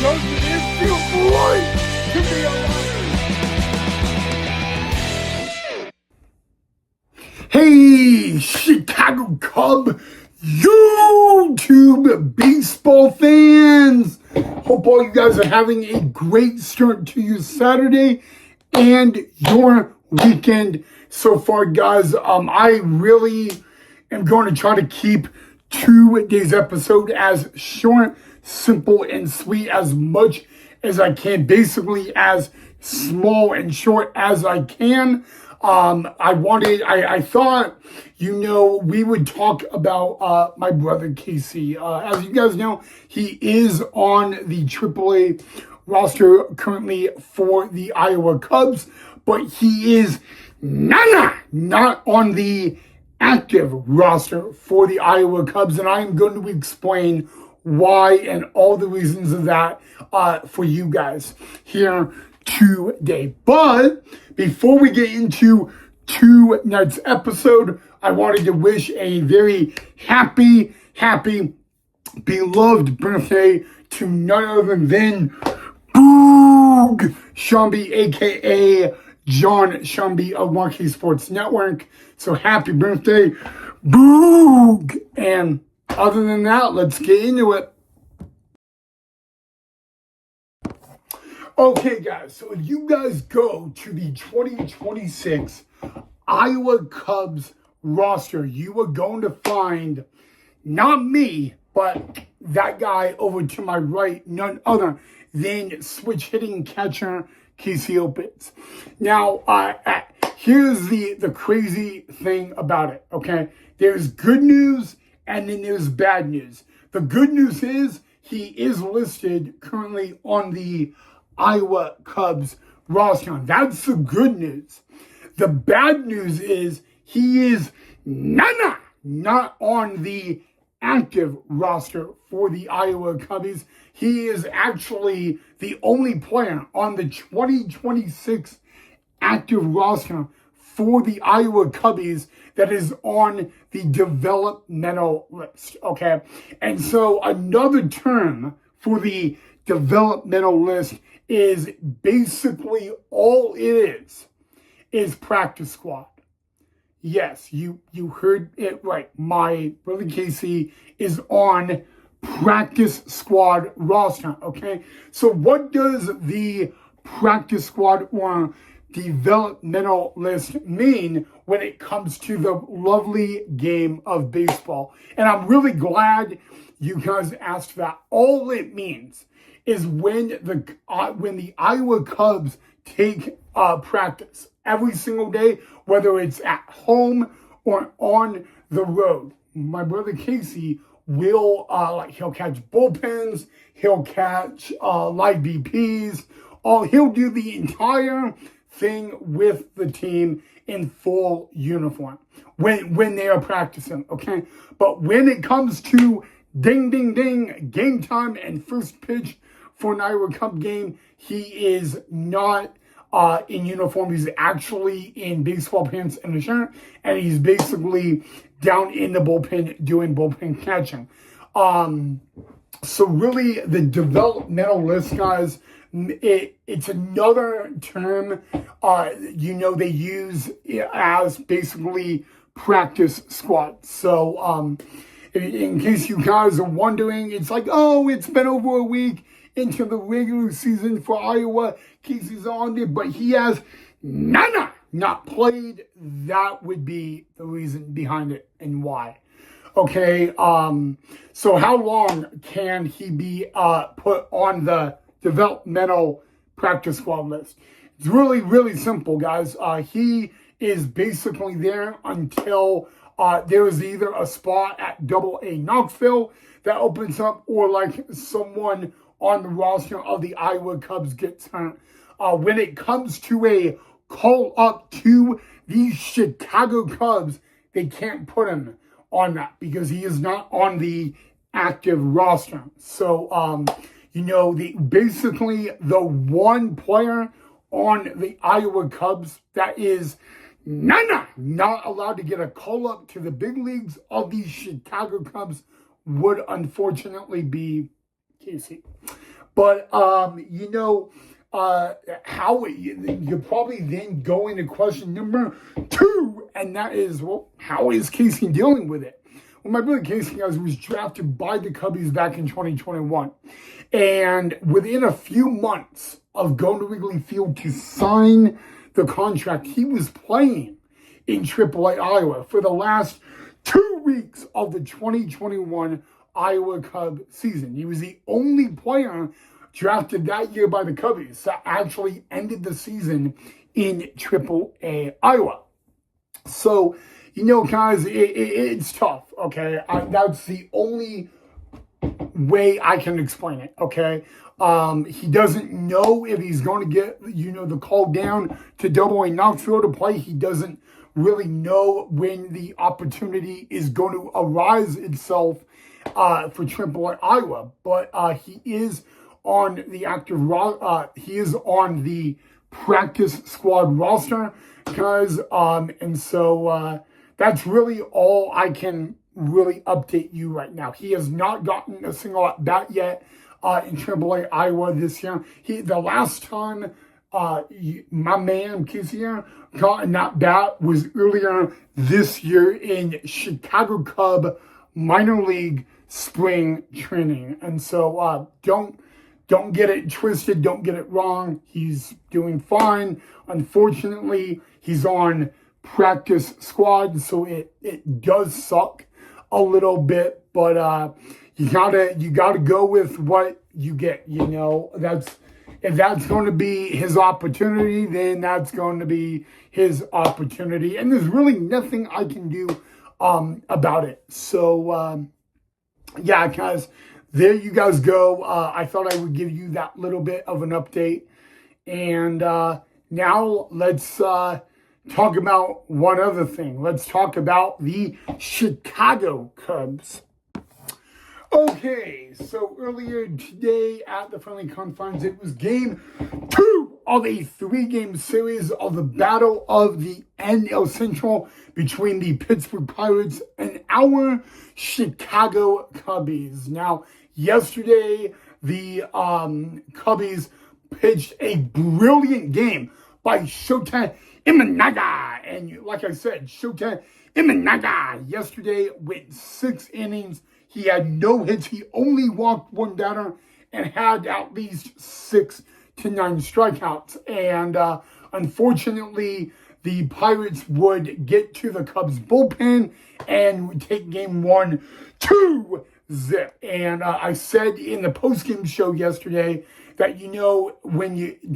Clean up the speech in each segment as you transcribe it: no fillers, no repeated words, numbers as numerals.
Doesn't it feel great to be alive? Hey, Chicago Cub YouTube baseball fans! Hope all you guys are having a great start to your Saturday and your weekend so far, guys. I really am going to try to keep today's episode as short, simple, and sweet as much as I can, basically as small and short as I can. I thought, we would talk about my brother Casey. As you guys know, he is on the AAA roster currently for the Iowa Cubs, but he is not on the active roster for the Iowa Cubs, and I'm going to explain why and all the reasons of that for you guys here today. But before we get into tonight's episode, I wanted to wish a very happy, beloved birthday to none other than Boog Shambi, aka John Shambi of Marquee Sports Network. So happy birthday, Boog! And other than that, let's get into it. Okay, guys, so if you guys go to the 2026 Iowa Cubs roster, you are going to find not me, but that guy over to my right, none other than switch hitting catcher Casey Opitz. Now, here's the crazy thing about it, okay? There's good news and then there's bad news. The good news is he is listed currently on the Iowa Cubs roster. That's the good news. The bad news is he is not on the active roster for the Iowa Cubbies. He is actually the only player on the 2026 active roster for the Iowa Cubbies that is on the developmental list, okay? And so another term for the developmental list is basically all it is practice squad. Yes, you heard it right. My brother Casey is on practice squad roster, okay? So what does the practice squad or developmental list mean when it comes to the lovely game of baseball? And I'm really glad you guys asked that. All it means is when the Iowa Cubs take practice every single day, whether it's at home or on the road, my brother Casey will he'll catch bullpens, he'll catch live BPs, he'll do the entire thing with the team in full uniform when they are practicing, okay? But when it comes to ding, game time and first pitch for an Iowa Cub game, he is not in uniform. He's actually in baseball pants and a shirt, and he's basically down in the bullpen doing bullpen catching. So really, the developmental list, guys, it's another term, they use as basically practice squad. So in case you guys are wondering, it's like, oh, it's been over a week into the regular season for Iowa. Casey's on there, but he has not played. That would be the reason behind it and why. Okay, so how long can he be put on the developmental practice squad list? It's really simple, guys. He is basically there until there is either a spot at AA Knoxville that opens up, or like someone on the roster of the Iowa Cubs gets hurt. When it comes to a call up to the Chicago Cubs, they can't put him on that because he is not on the active roster. So, basically the one player on the Iowa Cubs that is not allowed to get a call up to the big leagues of the Chicago Cubs would unfortunately be Casey. But, how you're probably then going to question number 2, and that is, well, how is Casey dealing with it? Well, my brother Casey, guys, was drafted by the Cubbies back in 2021. And within a few months of going to Wrigley Field to sign the contract, he was playing in AAA Iowa for the last 2 weeks of the 2021 Iowa Cub season. He was the only player drafted that year by the Cubbies that actually ended the season in AAA Iowa. So, guys, it's tough, okay? That's the only way I can explain it, okay? He doesn't know if he's going to get, the call down to Double-A Knoxville to play. He doesn't really know when the opportunity is going to arise itself for AAA Iowa. But he is on the he is on the practice squad roster, guys. And so that's really all I can really update you right now. He has not gotten a single at bat yet in AAA Iowa this year. The last time my man Kisier got an at bat was earlier this year in Chicago Cub minor league spring training. And so don't get it twisted. Don't get it wrong. He's doing fine. Unfortunately, he's on practice squad, so it does suck a little bit, but you gotta go with what you get. If that's going to be his opportunity, then that's going to be his opportunity, and there's really nothing I can do about it. So yeah, guys, there you guys go. I thought I would give you that little bit of an update, and now let's talk about one other thing. Let's talk about the Chicago Cubs. Okay, so earlier today at the Friendly Confines, it was game 2 of a 3-game series of the Battle of the NL Central between the Pittsburgh Pirates and our Chicago Cubbies. Now, yesterday, the Cubbies pitched a brilliant game by Shota Imanaga. And like I said, Shota Imanaga yesterday went 6 innings. He had no hits. He only walked one batter and had at least 6 to 9 strikeouts. And unfortunately, the Pirates would get to the Cubs bullpen and would take game 1 2-0. And I said in the postgame show yesterday that,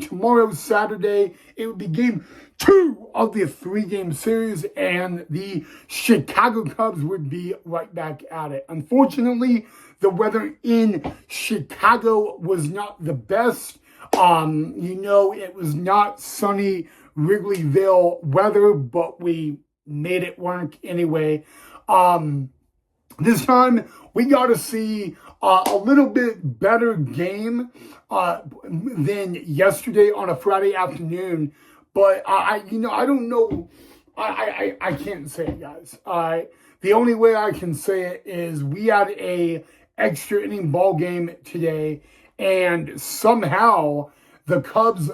tomorrow, Saturday, it would be game 2 of the 3-game series, and the Chicago Cubs would be right back at it. Unfortunately, the weather in Chicago was not the best. It was not sunny Wrigleyville weather, but we made it work anyway. This time, we got to see a little bit better game than yesterday on a Friday afternoon. But I don't know. I can't say it, guys. The only way I can say it is we had a extra inning ball game today, and somehow the Cubs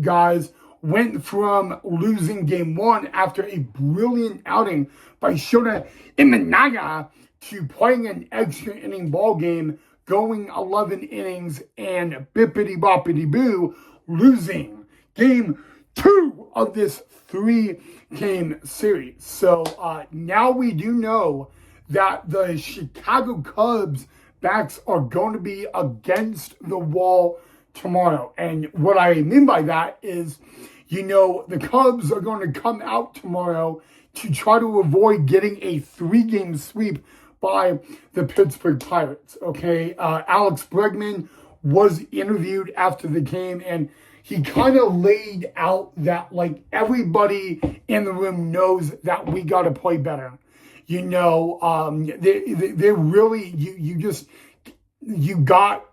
guys went from losing game 1 after a brilliant outing by Shota Imanaga to playing an extra inning ball game, going 11 innings, and bippity-boppity-boo, losing game 2 of this 3-game series. So now we do know that the Chicago Cubs backs are going to be against the wall tomorrow. And what I mean by that is, the Cubs are going to come out tomorrow to try to avoid getting a 3-game sweep by the Pittsburgh Pirates, okay? Alex Bregman was interviewed after the game, and he kind of laid out that, everybody in the room knows that we got to play better. They're really, we've got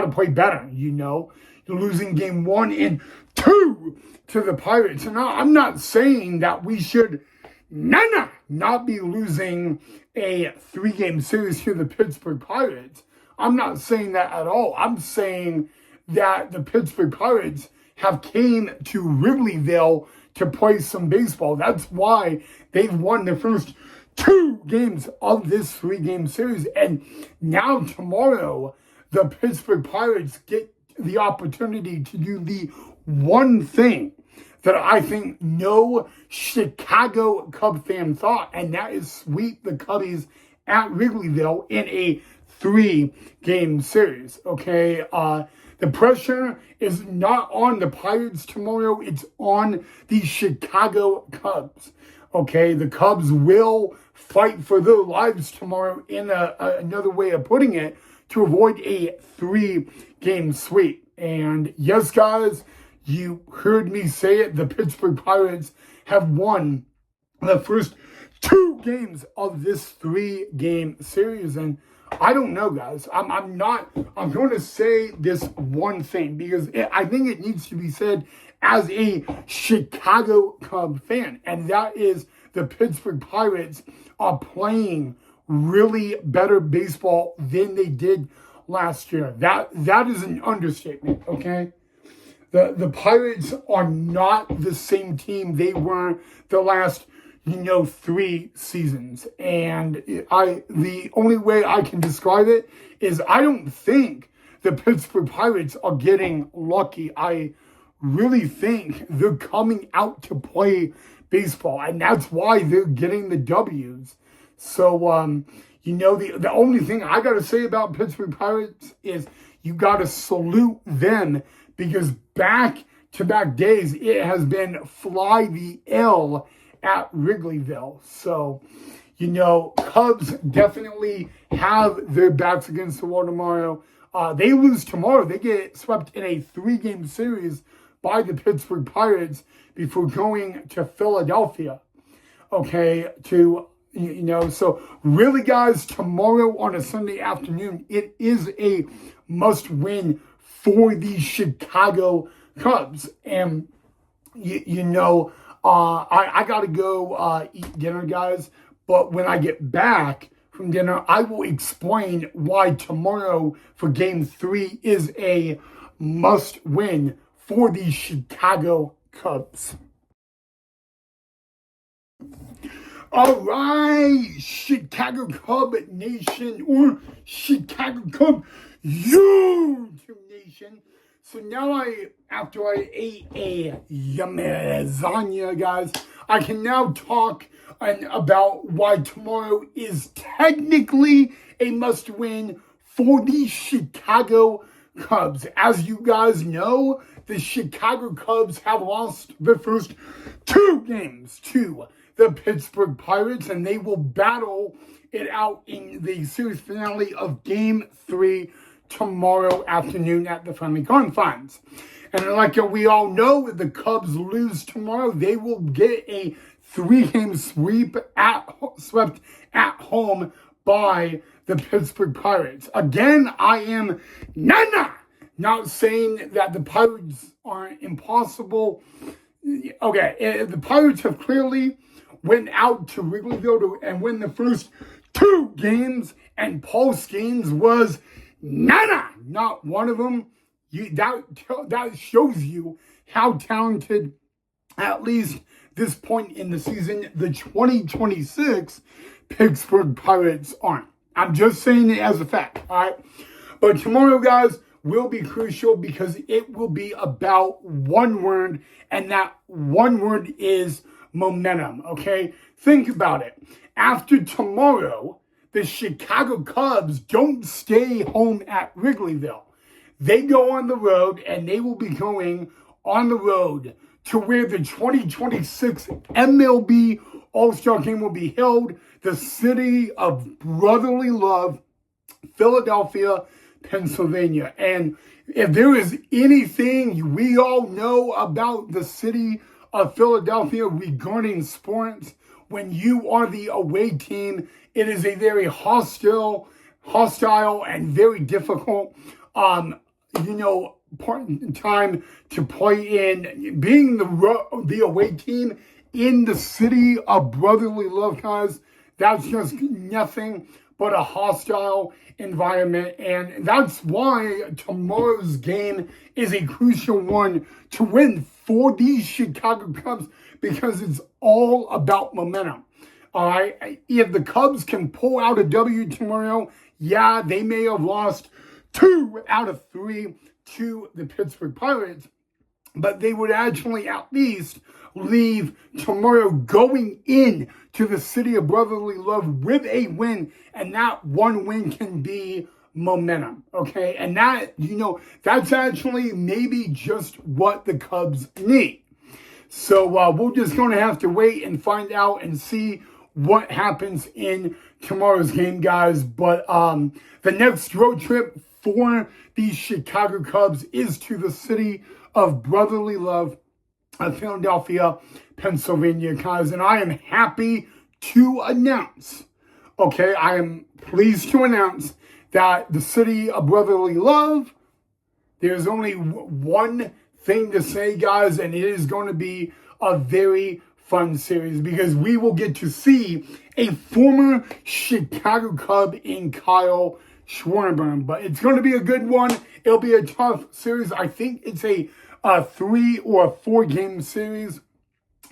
to play better, You're losing game 1 and 2 to the Pirates. And I'm not saying that we should not be losing a 3-game series to the Pittsburgh Pirates. I'm not saying that at all. I'm saying that the Pittsburgh Pirates have came to Wrigleyville to play some baseball. That's why they've won the first 2 games of this 3-game series. And now tomorrow, the Pittsburgh Pirates get the opportunity to do the one thing that I think no Chicago Cub fan thought, and that is sweep the Cubbies at Wrigleyville in a 3-game series, okay? The pressure is not on the Pirates tomorrow. It's on the Chicago Cubs, okay? The Cubs will fight for their lives tomorrow in another way of putting it to avoid a 3-game sweep. And yes, guys, you heard me say it. The Pittsburgh Pirates have won the first 2 games of this 3-game series. And I don't know, guys. I'm going to say this one thing because I think it needs to be said as a Chicago Cub fan. And that is the Pittsburgh Pirates are playing really better baseball than they did last year. That is an understatement, okay? The Pirates are not the same team they were the last, 3 seasons. And the only way I can describe it is I don't think the Pittsburgh Pirates are getting lucky. I really think they're coming out to play baseball, and that's why they're getting the W's. So, the only thing I got to say about Pittsburgh Pirates is you got to salute them because back-to-back days, it has been fly the L at Wrigleyville. So, Cubs definitely have their backs against the wall tomorrow. They lose tomorrow. They get swept in a 3-game series by the Pittsburgh Pirates before going to Philadelphia. Okay, so really, guys, tomorrow on a Sunday afternoon, it is a must-win for the Chicago Cubs. And, I got to go eat dinner, guys. But when I get back from dinner, I will explain why tomorrow for Game 3 is a must-win for the Chicago Cubs. All right, Chicago Cub Nation, or Chicago Cub YouTube Nation. So now after I ate a yummy lasagna, guys, I can now talk about why tomorrow is technically a must-win for the Chicago Cubs. As you guys know, the Chicago Cubs have lost the first 2 games to the Pittsburgh Pirates, and they will battle it out in the series finale of Game 3 tomorrow afternoon at the Friendly Confines. And like we all know, if the Cubs lose tomorrow, they will get a 3-game swept at home by the Pittsburgh Pirates. Again, I am not saying that the Pirates are impossible. Okay, the Pirates have clearly went out to Wrigleyville and win the first 2 games, and Paul Skeens was not one of them. That shows you how talented, at least this point in the season, the 2026 Pittsburgh Pirates aren't. I'm just saying it as a fact, all right? But tomorrow, guys, will be crucial because it will be about one word, and that one word is momentum, okay? Think about it. After tomorrow, the Chicago Cubs don't stay home at Wrigleyville. They go on the road, and they will be going on the road to where the 2026 MLB All-Star Game will be held, the city of brotherly love, Philadelphia, Pennsylvania. And if there is anything we all know about the city of Philadelphia regarding sports, when you are the away team, it is a very hostile and very difficult, time to play in. Being the away team in the city of brotherly love, guys, that's just nothing but a hostile environment. And that's why tomorrow's game is a crucial one to win for these Chicago Cubs, because it's all about momentum. All right, if the Cubs can pull out a W tomorrow, yeah, they may have lost 2 out of 3 to the Pittsburgh Pirates, but they would actually at least leave tomorrow going in to the city of brotherly love with a win, and that one win can be momentum, okay? And that, that's actually maybe just what the Cubs need. So we're just going to have to wait and find out and see what happens in tomorrow's game, guys. But the next road trip for the Chicago Cubs is to the city of brotherly love of Philadelphia, Pennsylvania, guys. And I am happy to announce, I am pleased to announce that the city of brotherly love, there's only one thing to say, guys, and it is going to be a very fun series, because we will get to see a former Chicago Cub in Kyle Schwarber. But it's going to be a good one. It'll be a tough series. I think it's a 3 or 4 game series,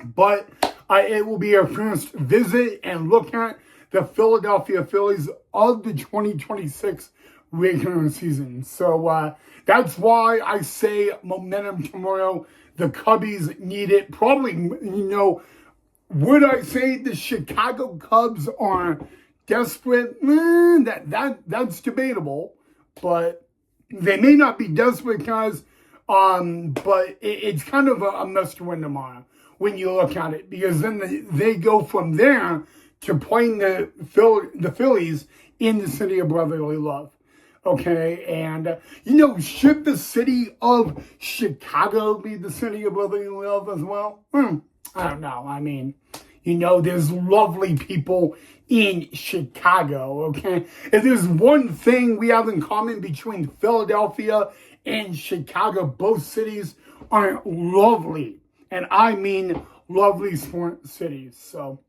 but it will be our first visit and look at the Philadelphia Phillies of the 2026 regular season. So that's why I say momentum tomorrow. The Cubbies need it. Probably, would I say the Chicago Cubs are desperate? That's debatable, but they may not be desperate, guys. But it's kind of a must win tomorrow when you look at it, because then they go from there to playing the Phillies in the city of brotherly love. Okay, and should the city of Chicago be the city of brotherly love as well? I don't know. I mean, there's lovely people in Chicago, okay? If there's one thing we have in common between Philadelphia and Chicago, both cities are lovely, and I mean lovely sport cities. So,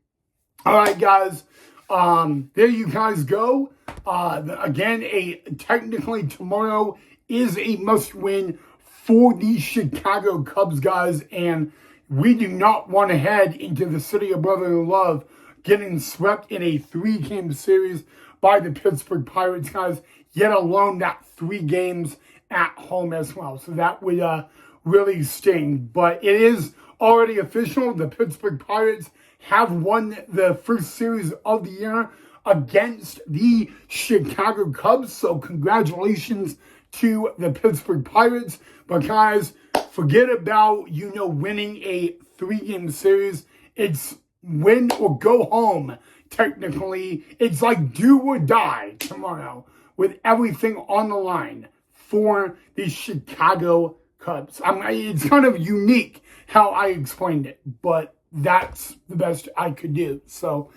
all right, guys, there you guys go. Again, technically tomorrow is a must-win for the Chicago Cubs, guys, and we do not want to head into the city of brotherly love getting swept in a 3-game series by the Pittsburgh Pirates, guys, yet alone that 3 games at home as well. So that would really sting. But it is already official. The Pittsburgh Pirates have won the first series of the year against the Chicago Cubs. So congratulations to the Pittsburgh Pirates. But guys, forget about, winning a 3-game series. It's win or go home, technically. It's like do or die tomorrow with everything on the line for the Chicago Cubs. It's kind of unique how I explained it, but that's the best I could do. So,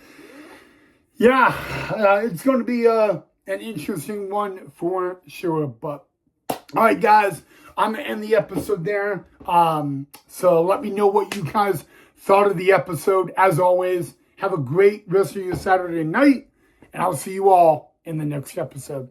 yeah, it's going to be an interesting one for sure. But, all right, guys, I'm going to end the episode there. So let me know what you guys thought of the episode. As always, have a great rest of your Saturday night, and I'll see you all in the next episode.